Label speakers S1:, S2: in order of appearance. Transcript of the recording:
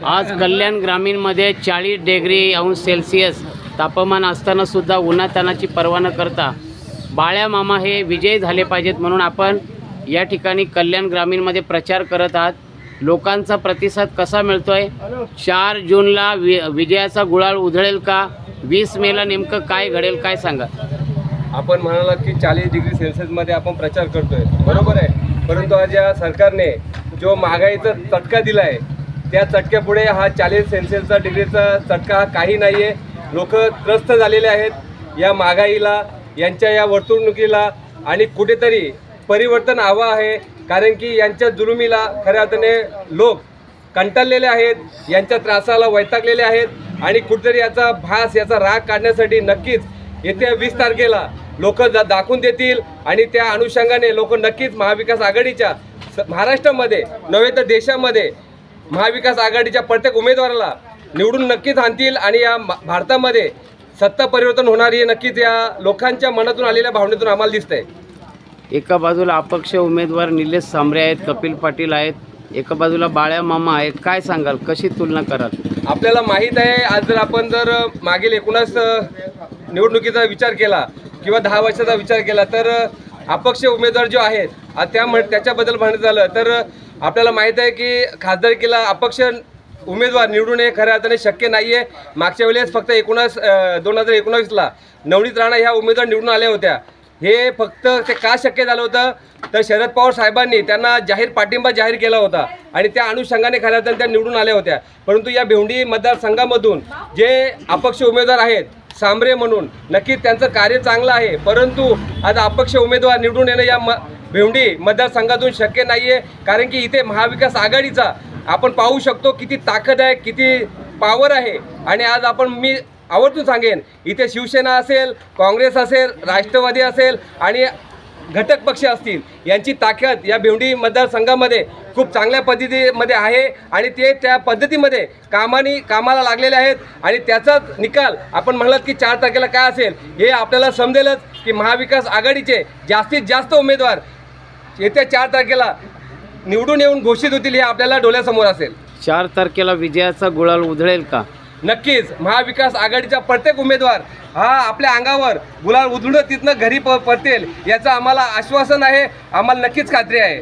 S1: आज कल्याण ग्रामीणमध्ये 40 डिग्री अंश सेल्सिअस तापमान असताना सुद्धा उन्हातानाची पर्वा न करता बाळ्या मामा हे विजयी झाले पाहिजेत म्हणून आपण या ठिकाणी कल्याण ग्रामीणमध्ये प्रचार करत आहात। लोकांचा प्रतिसाद कसा मिळतोय? 4 जूनला विजयाचा गुलाल उधळेल का? 20 मेला नेमकं काय घडेल, काय सांगा?
S2: आपण म्हणाला की 40 डिग्री सेल्सिअसमध्ये आपण प्रचार करतोय, बरोबर आहे। परंतु आज या सरकारने जो महागाईचा चटका दिला आहे त्या चटक्यापुढे हा 40 सेल्सिअसचा डिग्रीचा चटका काही नाही आहे। लोक त्रस्त झालेले आहेत या महागाईला, यांच्या या वर्तणुकीला, आणि कुठेतरी परिवर्तन हवं आहे। कारण की यांच्या जुलुमीला खऱ्या अर्थाने लोक कंटाळलेले आहेत, यांच्या त्रासाला वैतागलेले आहेत आणि कुठेतरी याचा भास, याचा राग काढण्यासाठी नक्कीच येत्या 20 तारखेला लोक दाखवून देतील आणि त्या अनुषंगाने लोक नक्कीच महाविकास आघाडीच्या महाराष्ट्रामध्ये नव्हे तर देशामध्ये महाविकास आघाडीच्या प्रत्येक उमेदवाराला निवडून नक्कीच आणतील आणि या भारतामध्ये सत्ता परिवर्तन होणार हे नक्कीच या लोकांच्या मनातून आलेल्या भावनेतून आम्हाला दिसतंय।
S1: एका बाजूला अपक्ष उमेदवार निलेश सांबरे आहेत, कपिल पाटील आहेत, एका बाजूला बाळ्या मामा आहेत, काय सांगाल, कशी तुलना कराल? आपल्याला
S2: माहीत आहे, आज जर मागील 19 निवडणुकीचा विचार केला किंवा 10 वर्षाचा विचार केला तर अपक्ष उमेदवार जो आहेत त्याच्याबद्दल म्हणत झालं तर आपल्याला माहीत आहे की खासदारकीला अपक्ष उमेदवार निवडून हे खऱ्या अर्थाने शक्य नाही आहे। मागच्या वेळेस फक्त 2019ला नवनीत राणा ह्या उमेदवार निवडून आल्या होत्या। हे फक्त ते का शक्य झालं होतं तर शरद पवार साहेबांनी त्यांना जाहीर पाठिंबा जाहीर केला होता आणि त्या अनुषंगाने खऱ्या अर्थाने त्या निवडून आल्या होत्या। परंतु या भिवंडी मतदारसंघामधून जे अपक्ष उमेदवार आहेत सांबरे म्हणून, नक्कीच त्यांचं कार्य चांगलं आहे, परंतु आज अपक्ष उमेदवार निवडून येणं या भिवंडी मतदारसंघातून शक्य नाही आहे। कारण की इथे महाविकास आघाडीचा आपण पाहू शकतो किती ताकद आहे, किती पॉवर आहे। आणि आज मी आवर्जून सांगेन, इथे शिवसेना असेल, काँग्रेस असेल, राष्ट्रवादी असेल आणि घटक पक्ष असतील, यांची ताकद या भिवंडी मतदारसंघामध्ये खूप चांगल्या पद्धतीमध्ये आहे आणि ते त्या पद्धतीमध्ये कामाला लागलेले आहेत। आणि त्याचाच निकाल आपण म्हणालात की 4 तारखेला काय असेल हे आपल्याला समजेलच की महाविकास आघाडीचे जास्तीत जास्त उमेदवार येत्या 4 तारखेला निवडून येऊन घोषित होतील हे आपल्याला डोळ्यासमोर असेल।
S1: 4 तारखेला विजयाचा गुलाल उधळेल का?
S2: नक्कीच महाविकास आघाडीचा प्रत्येक उमेदवार हा आपल्या अंगावर गुलाल उधळून तिथनं घरी परतेल याचं आम्हाला आश्वासन आहे, आम्हाला नक्कीच खात्री आहे।